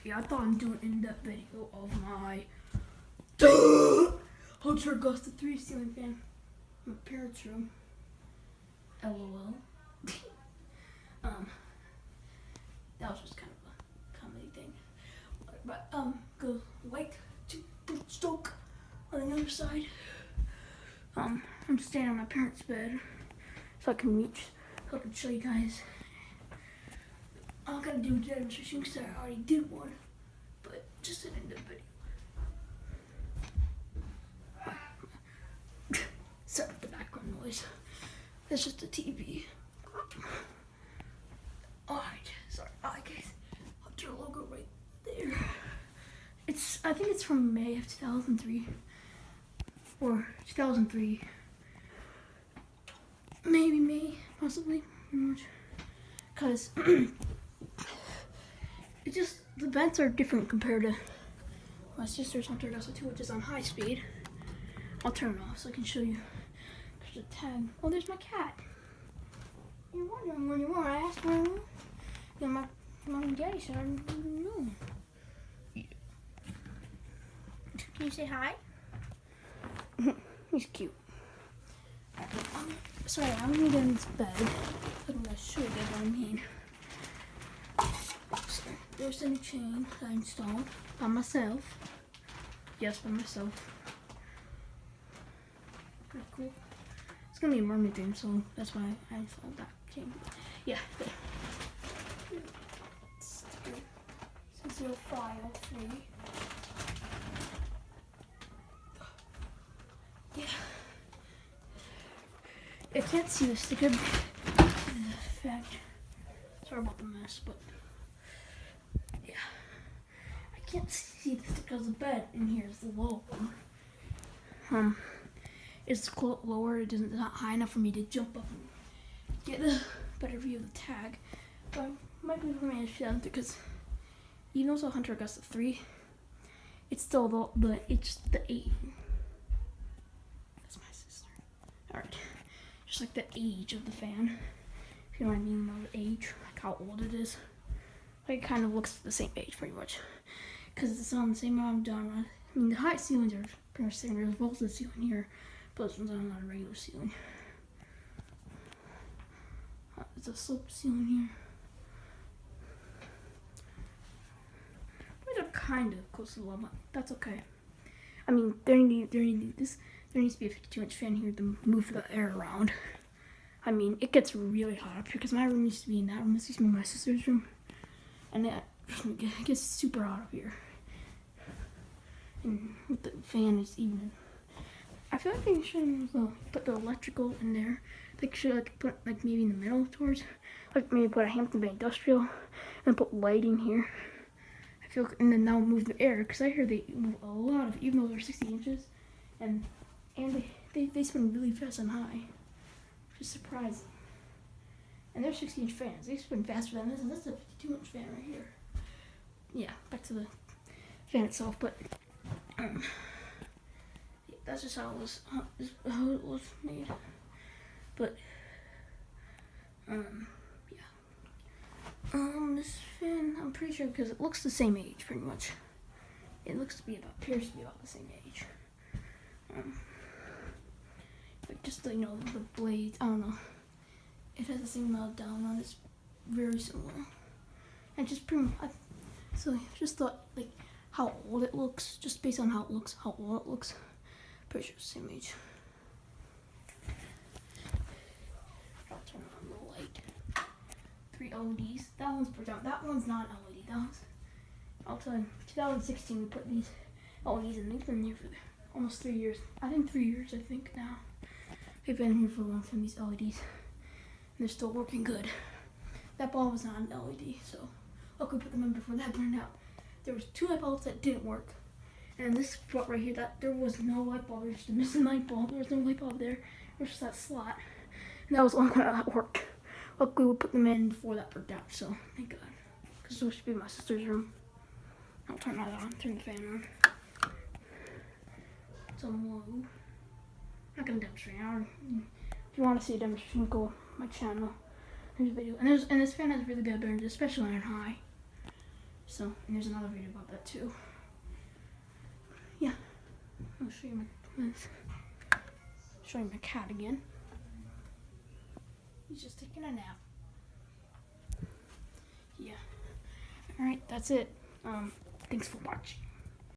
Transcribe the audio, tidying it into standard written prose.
Yeah, I thought I'm doing in that video of my Augusta ceiling fan in my parents' room. LOL. That was just kind of a comedy thing. But go white to stroke on the other side. I'm standing on my parents' bed so I can reach, so I can show you guys. I'm not gonna do a demonstration because I already did one, but just an end of video. Sorry for the background noise. That's just the TV. Alright, sorry. Alright guys, I'll put your logo right there. I think it's from May of 2003. Or 2003. Maybe May, possibly. Because it's just, the vents are different compared to my sister's Hunter Augusta 2, which is on high speed. I'll turn it off so I can show you. There's a tag. Oh, there's my cat. You're wondering where you are. I asked where you were. Yeah, my mom and daddy said I didn't know. Can you say hi? He's cute. Sorry, I'm gonna get in this bed. I'm gonna show you what I mean. So, there's a new chain that I installed by myself. Yes, by myself. Pretty cool. It's gonna be a mermaid theme, so that's why I installed that chain. Yeah. Sticker. 60503. Yeah. I can't see the sticker. Fact. Sorry about the mess, but yeah. I can't see the sticker of the bed, and here's the logo. It's lower. It's not high enough for me to jump up and get a better view of the tag. But I might be able to manage that because even though it's a Hunter Augusta 3, it's still it's the 8. That's my sister. Alright. Just like the age of the fan. If you know what I mean about the age, like how old it is. Like it kind of looks the same age pretty much. Because it's on the same amount of down. I mean the high ceilings are pretty much the same. There's a vaulted ceiling here. But this one's on a regular ceiling. It's a sloped ceiling here. But they're kind of close to the level. That's okay. I mean, there needs to be a 52-inch fan here to move the air around. I mean, it gets really hot up here because my room used to be in that room. This used to be my sister's room, and it gets super hot up here. And with the fan, it's even. I feel like they should put the electrical in there. They should put maybe in the middle towards, maybe put a Hampton Bay Industrial and put lighting here. I feel, and then now move the air because I hear they move a lot of, even though they're 60 inches, and they spin really fast and high, which is surprising. And they're 60-inch fans. They spin faster than this, and this is a 52-inch fan right here. Yeah, back to the fan itself, but. That's just how it was made. But yeah. This fan, I'm pretty sure because it looks the same age pretty much. It appears to be about the same age. But just the the blades, I don't know. It has the same amount of down on it. It's very similar. And just so just thought how old it looks, just based on how old it looks. Pretty sure it's the same age. I'll turn on the light. 3 LEDs. That one's project. That one's not LED. That one's. I'll tell you. 2016 we put these LEDs in. They've been here for almost 3 years. I think 3 years. I think now. They've been here for a long time. These LEDs. And they're still working good. That bulb was not an LED, so luckily we put them in before that burned out. There was 2 light bulbs that didn't work. And this spot right here, that there was no light bulb. There was just a missing light bulb. There was no light bulb there. It was just that slot. And that was the only one that worked. Luckily, we put them in before that worked out. So thank God, because this should be my sister's room. I'll turn that on. Turn the fan on. So low. I'm not gonna demonstrate now. If you want to see a demonstration, go to my channel. There's a video, and this fan has really good bearings, especially on high. So, and there's another video about that too. Yeah, I'll show you my cat again. He's just taking a nap. Yeah. All right, that's it. Thanks for watching.